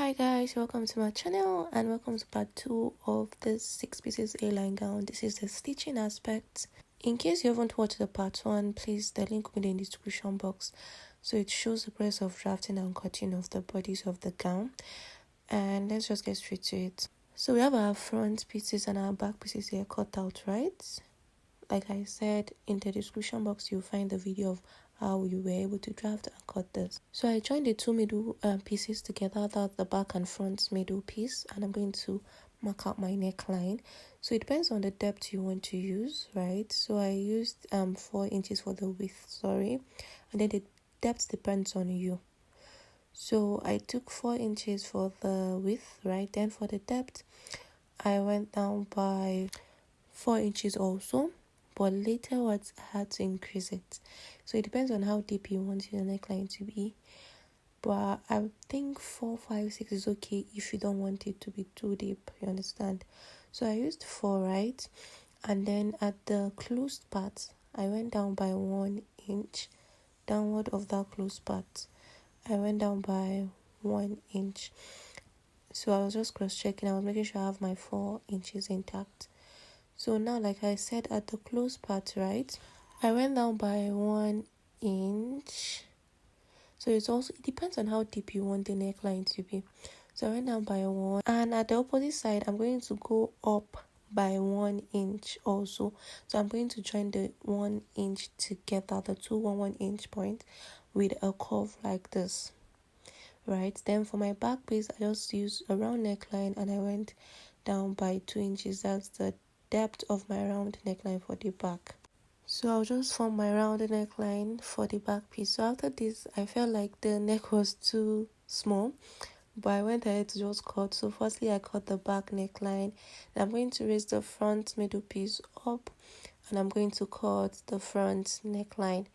Hi guys, welcome to my channel and welcome to part 2 of this 6 pieces A-line gown. This is the stitching aspect. In case you haven't watched the part 1, please, the link will be in the description box. So it shows the process of drafting and cutting of the bodice of the gown. And let's just get straight to it. So we have our front pieces and our back pieces here cut out, right? Like I said, in the description box you'll find the video of how you were able to draft and cut this. So I joined the two middle pieces together, that's the back and front middle piece, and I'm going to mark out my neckline. So it depends on the depth you want to use, right? So I used 4 inches for the width, and then the depth depends on you. So I took 4 inches for the width, right? Then for the depth I went down by 4 inches also, but later what I had to increase it. So it depends on how deep you want your neckline to be, but I think 4, 5, 6 is okay if you don't want it to be too deep, you understand? So I used 4, right? And then at the closed part I went down by 1 inch. Downward of that closed part I went down by 1 inch. So I was just cross-checking, I was making sure I have my 4 inches intact. So now, like I said, at the close part, right, I went down by 1 inch. So it depends on how deep you want the neckline to be. So I went down by 1, and at the opposite side I'm going to go up by 1 inch also. So I'm going to join the 1 inch together, the two 1 inch point, with a curve like this, right? Then for my back piece I just used a round neckline and I went down by 2 inches. That's the depth of my round neckline for the back. So I'll just form my round neckline for the back piece. So after this I felt like the neck was too small, but I went ahead to just cut. So firstly I cut the back neckline, and I'm going to raise the front middle piece up, and I'm going to cut the front neckline.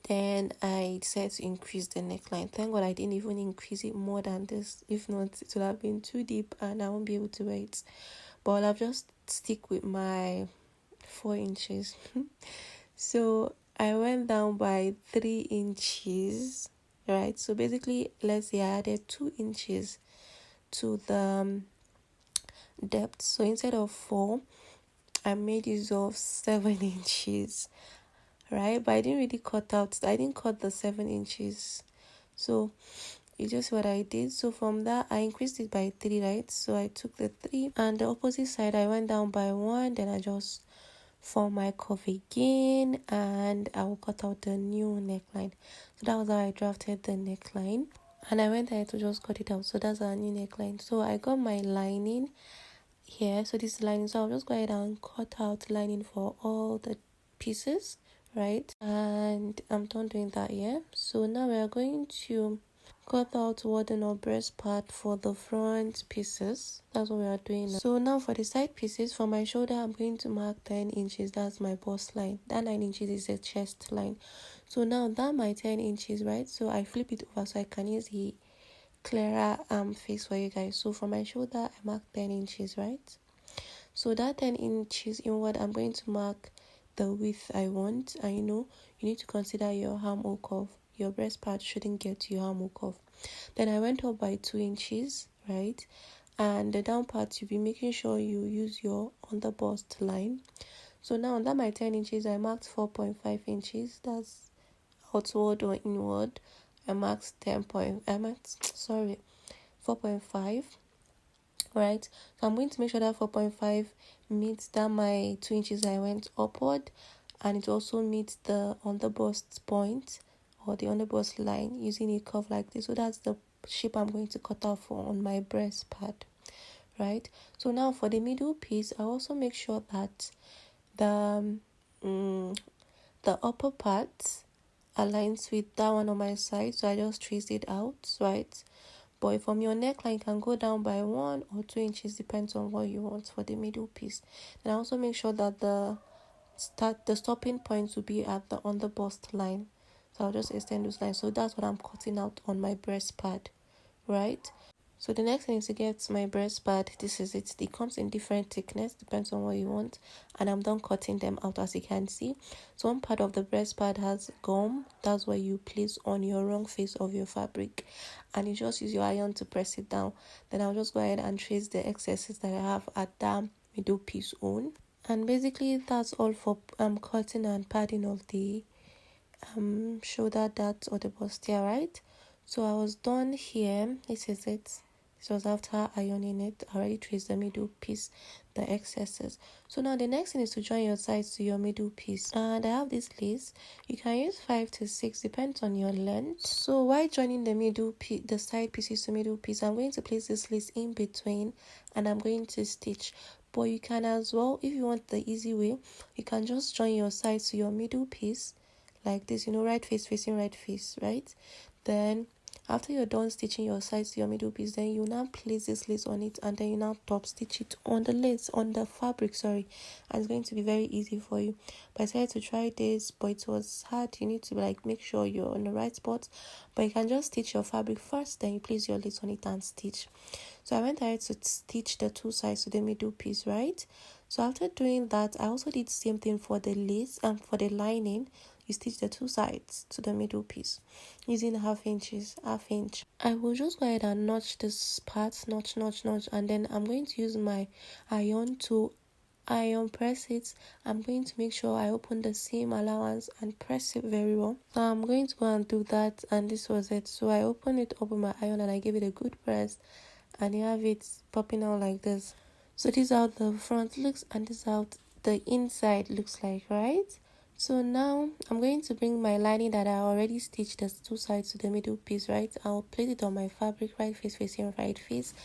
Then I decided to increase the neckline. Thank God I didn't even increase it more than this. If not, it would have been too deep and I won't be able to wear it. But I'll just stick with my 4 inches. So I went down by 3 inches, right? So basically, let's say I added 2 inches to the depth. So instead of 4, I made use of 7 inches, right? But I didn't cut the 7 inches. So it's just what I did. So from that I increased it by 3, right? So I took the 3, and the opposite side I went down by 1. Then I just form my curve again, and I will cut out the new neckline. So that was how I drafted the neckline, and I went ahead to just cut it out. So that's our new neckline. So I got my lining here. So this lining, so I'll just go ahead and cut out lining for all the pieces, right? And I'm done doing that here. So now we are going to cut out wooden or breast part for the front pieces. That's what we are doing now. So now for the side pieces, for my shoulder I'm going to mark 10 inches. That's my bust line. That 9 inches is a chest line. So now that my 10 inches, right, so I flip it over so I can use the clearer face for you guys. So for my shoulder I mark 10 inches, right? So that 10 inches inward, I'm going to mark the width I want. And you need to consider your armhole curve. Your breast part shouldn't get to your armhole curve. Then I went up by 2 inches, right? And the down part, you'll be making sure you use your underbust line. So now under my 10 inches, I marked 4.5 inches. That's outward or inward. I marked 4.5. Right, so I'm going to make sure that 4.5 meets that my 2 inches I went upward, and it also meets the underbust point or the underbust line using a curve like this. So that's the shape I'm going to cut out for on my breast pad, right? So now for the middle piece, I also make sure that the upper part aligns with that one on my side. So I just traced it out, right? But from your neckline can go down by 1 or 2 inches, depends on what you want for the middle piece. And I also make sure that the stopping point will be at the underbust line. So I'll just extend those lines. So that's what I'm cutting out on my breast pad, right? So the next thing is to get my breast pad. This is it. It comes in different thickness, depends on what you want. And I'm done cutting them out, as you can see. So one part of the breast pad has gum. That's where you place on your wrong face of your fabric. And you just use your iron to press it down. Then I'll just go ahead and trace the excesses that I have at that middle piece on. And basically that's all for cutting and padding of the shoulder dart or the bustier, right? So I was done here. This is it. This was after ironing it. I already traced the middle piece, the excesses. So now the next thing is to join your sides to your middle piece. And I have this lace. You can use 5 to 6, depends on your length. So while joining the middle piece, the side pieces to middle piece, I'm going to place this lace in between and I'm going to stitch. But you can as well, if you want the easy way, you can just join your sides to your middle piece like this, right face facing right face, right? Then after you're done stitching your sides to your middle piece, then you now place this lace on it and then you now top stitch it on the lace, on the fabric, and it's going to be very easy for you. But I decided to try this, but it was hard. You need to make sure you're on the right spot, but you can just stitch your fabric first, then you place your lace on it and stitch. So I went ahead to stitch the 2 sides to the middle piece, right? So after doing that, I also did the same thing for the lace and for the lining. You stitch the 2 sides to the middle piece using half inch. I will just go ahead and notch this part, notch, and then I'm going to use my iron to iron press it. I'm going to make sure I open the seam allowance and press it very well. So I'm going to go and do that, and this was it. So I opened it up with my iron and I gave it a good press, and you have it popping out like this. So this is how the front looks and this is how the inside looks like, right? So now I'm going to bring my lining that I already stitched the 2 sides to the middle piece, right? I'll place it on my fabric, right face facing right face,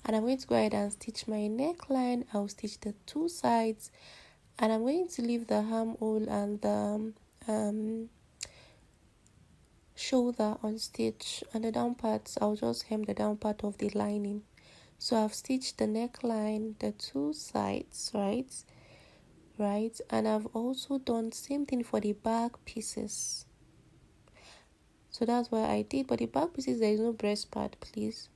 and I'm going to go ahead and stitch my neckline. I'll stitch the 2 sides, and I'm going to leave the armhole and the shoulder on stitch, and the down parts I'll just hem the down part of the lining. So I've stitched the neckline, the 2 sides, right, and I've also done same thing for the back pieces. So that's what I did, but the back pieces there is no breast pad, please.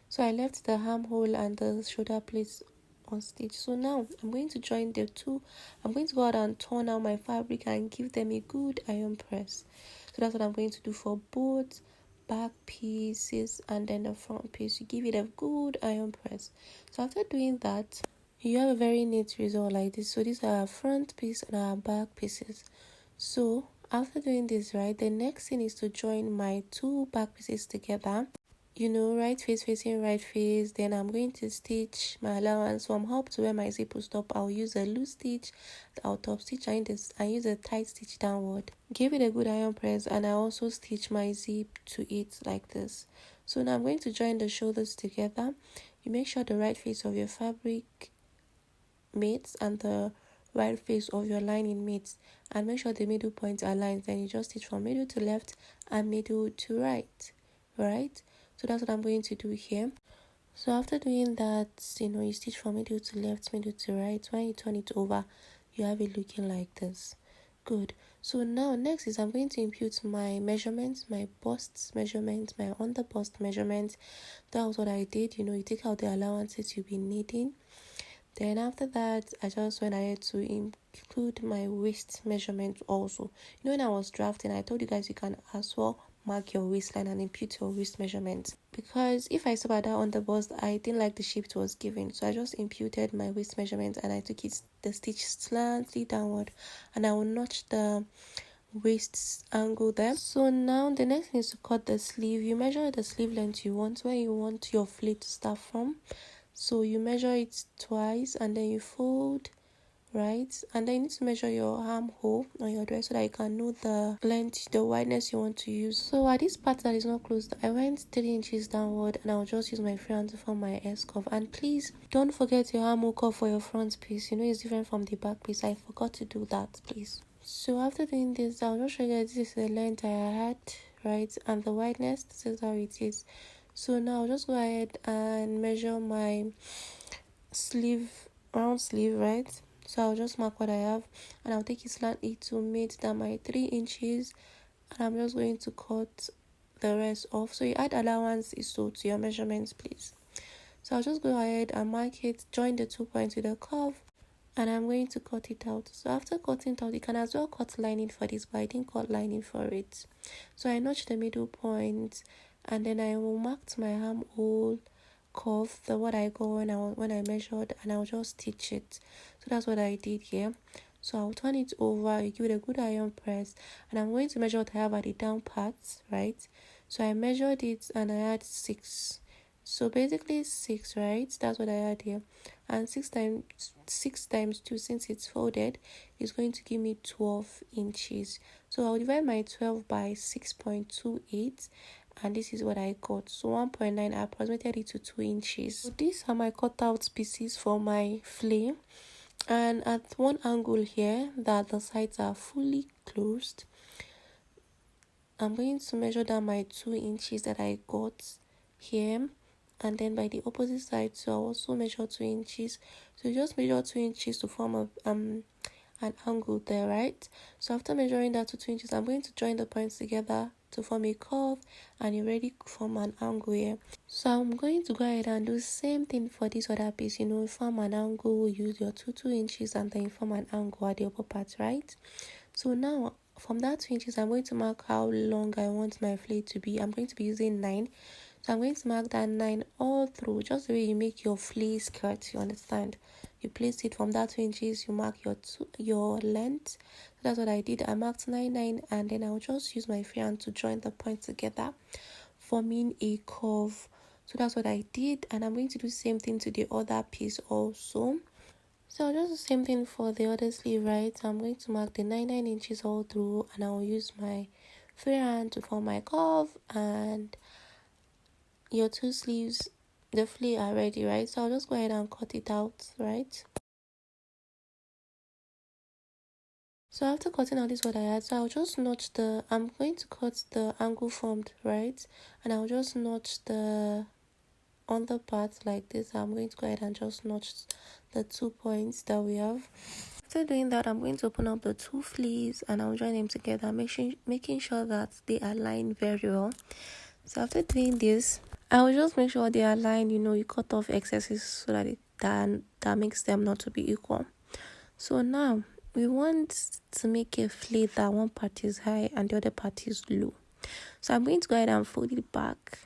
So I left the armhole and the shoulder plates on stitch. So now I'm going to join the 2. I'm going to go out and turn out my fabric and give them a good iron press. So that's what I'm going to do for both back pieces and then the front piece. You give it a good iron press. So after doing that, you have a very neat result like this. So these are our front piece and our back pieces. So after doing this, right, the next thing is to join my 2 back pieces together. Right face facing right face. Then I'm going to stitch my allowance from up to where my zip will stop. I'll use a loose stitch, I'll top stitch, and use a tight stitch downward. Give it a good iron press, and I also stitch my zip to it like this. So now I'm going to join the shoulders together. You make sure the right face of your fabric meets and the right face of your lining meets, and make sure the middle points align. Then you just stitch from middle to left and middle to right. So that's what I'm going to do here. So after doing that, you stitch from middle to left, middle to right. When you turn it over, you have it looking like this. Good. So now next is I'm going to impute my measurements, my bust measurements, my under bust measurements. That was what I did. You take out the allowances you'll be needing. Then after that, I just went ahead to include my waist measurement also. When I was drafting, I told you guys you can as well mark your waistline and impute your waist measurement. Because if I stop at that on the bust, I didn't like the shape it was given. So I just imputed my waist measurement and I took the stitch slightly downward, and I will notch the waist angle there. So now the next thing is to cut the sleeve. You measure the sleeve length you want, where you want your fleece to start from. So you measure it twice and then you fold, right? And then you need to measure your armhole on your dress so that you can know the length, the wideness you want to use. So at this part that is not closed, I went 3 inches downward, and I'll just use my free hand to form my S curve. And please don't forget your armhole curve for your front piece. It's different from the back piece. I forgot to do that, please. So after doing this, I'll just show you that this is the length I had, right? And the wideness, this is how it is. So now I'll just go ahead and measure my sleeve, round sleeve, right? So I'll just mark what I have, and I'll take it slightly to meet that my 3 inches, and I'm just going to cut the rest off. So you add allowance is to your measurements, please. So I'll just go ahead and mark it, join the 2 points with a curve, and I'm going to cut it out. So after cutting it out, you can as well cut lining for this, but I didn't cut lining for it. So I notch the middle point, and then I will mark to my armhole curve, the what I got when I measured, and I'll just stitch it. So that's what I did here. So I'll turn it over, give it a good iron press, and I'm going to measure what I have at the down parts, right? So I measured it and I had 6. So basically 6, right? That's what I had here. And 6 times 2, since it's folded, is going to give me 12 inches. So I'll divide my 12 by 6.28, and this is what I got. So 1.9, I approximated it to 2 inches. So these are my cutout pieces for my flame. And at one angle here that the sides are fully closed, I'm going to measure down my 2 inches that I got here, and then by the opposite side, so I'll also measure 2 inches. So you just measure 2 inches to form a an angle there, right? So after measuring that to 2 inches, I'm going to join the points together to form a curve, and you already form an angle here. So I'm going to go ahead and do the same thing for this other piece. Form an angle, use your 2 inches, and then form an angle at the upper part, right? So now from that 2 inches, I'm going to mark how long I want my fleece to be. I'm going to be using 9. So I'm going to mark that 9 all through, just the way you make your fleece skirt, you understand? You place it from that 2 inches, you mark your length. So that's what I did. I marked 9, and then I'll just use my free hand to join the points together, forming a curve. So that's what I did, and I'm going to do the same thing to the other piece also. So I'll just do the same thing for the other sleeve, right? So I'm going to mark the 9 inches all through, and I'll use my free hand to form my curve, and your 2 sleeves, the flea are ready, right? So I'll just go ahead and cut it out, right? So after cutting out, this is what I had. So I'll just notch I'm going to cut the angle formed, right? And I'll just notch the under part like this. I'm going to go ahead and just notch the 2 points that we have. After doing that, I'm going to open up the 2 fleas and I'll join them together, making sure that they align very well. So after doing this, I will just make sure they align. You cut off excesses so that that makes them not to be equal. So now we want to make a flea that one part is high and the other part is low. So I'm going to go ahead and fold it back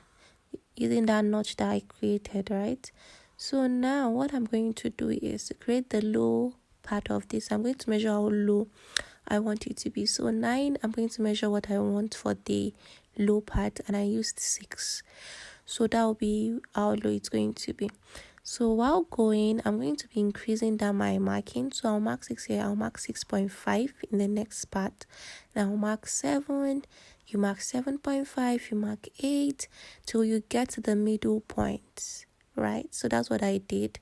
using that notch that I created, right? So now what I'm going to do is to create the low part of this. I'm going to measure how low I want it to be. So 9, I'm going to measure what I want for the low part, and I used 6. So that will be how low it's going to be. So while going, I'm going to be increasing down my marking. So I'll mark 6 here. I'll mark 6.5 in the next part. Now I'll mark 7. You mark 7.5. You mark 8 till you get to the middle point, right? So that's what I did.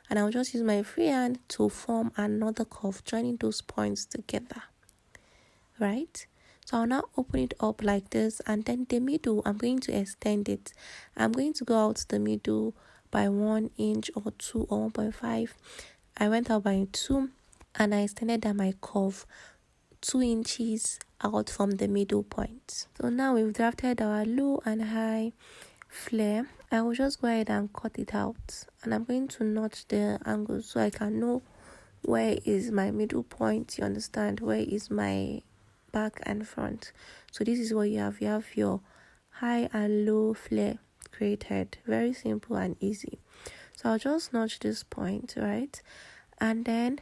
And I'll just use my free hand to form another curve, joining those points together, right? So I'll now open it up like this, and then the middle, I'm going to extend it. I'm going to go out the middle by 1 inch or 2 or 1.5. I went out by 2 and I extended that my curve 2 inches out from the middle point. So now we've drafted our low and high flare. I will just go ahead and cut it out, and I'm going to notch the angle so I can know where is my middle point. You understand? Where is my back and front? So this is what you have your high and low flare created. Very simple and easy. So I'll just notch this point, right? And then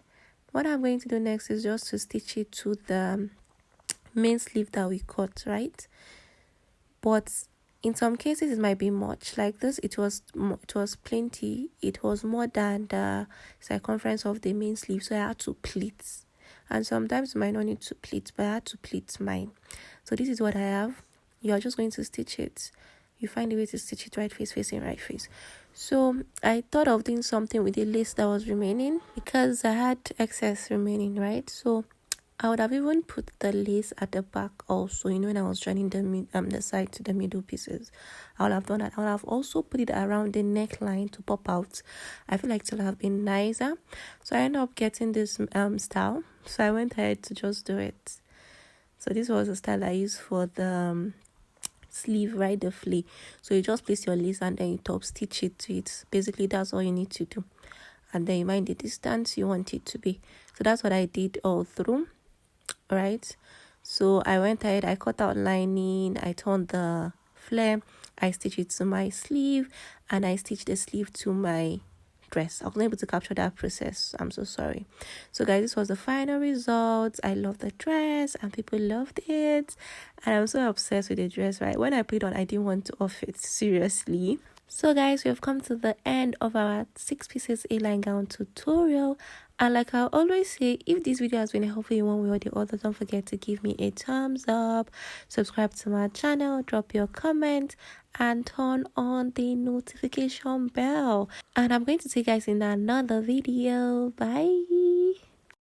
what I'm going to do next is just to stitch it to the main sleeve that we cut, right? But in some cases it might be much. Like this, it was plenty. It was more than the circumference of the main sleeve, so I had to pleat. And sometimes you might not need to pleat, but I had to pleat mine. So this is what I have. You are just going to stitch it. You find a way to stitch it right face facing right face. So I thought of doing something with the lace that was remaining because I had excess remaining, right? So I would have even put the lace at the back also, when I was joining the side to the middle pieces. I would have done that. I would have also put it around the neckline to pop out. I feel like it would have been nicer. So I ended up getting this style. So I went ahead to just do it. So this was the style I used for the sleeve right the flea. So you just place your lace and then you top stitch it to it. Basically that's all you need to do, and then you mind the distance you want it to be. So that's what I did all through, right? So I went ahead, I cut out lining, I turned the flare, I stitched it to my sleeve, and I stitched the sleeve to my dress. I wasn't able to capture that process. I'm so sorry. So guys, this was the final result. I love the dress and people loved it, and I'm so obsessed with the dress, right? When I put it on, I didn't want to off it, seriously. So guys, we have come to the end of our 6 pieces A-line gown tutorial, and like I always say, if this video has been helpful in one way or the other, don't forget to give me a thumbs up, subscribe to my channel, drop your comment, and turn on the notification bell. And I'm going to see you guys in another video. Bye.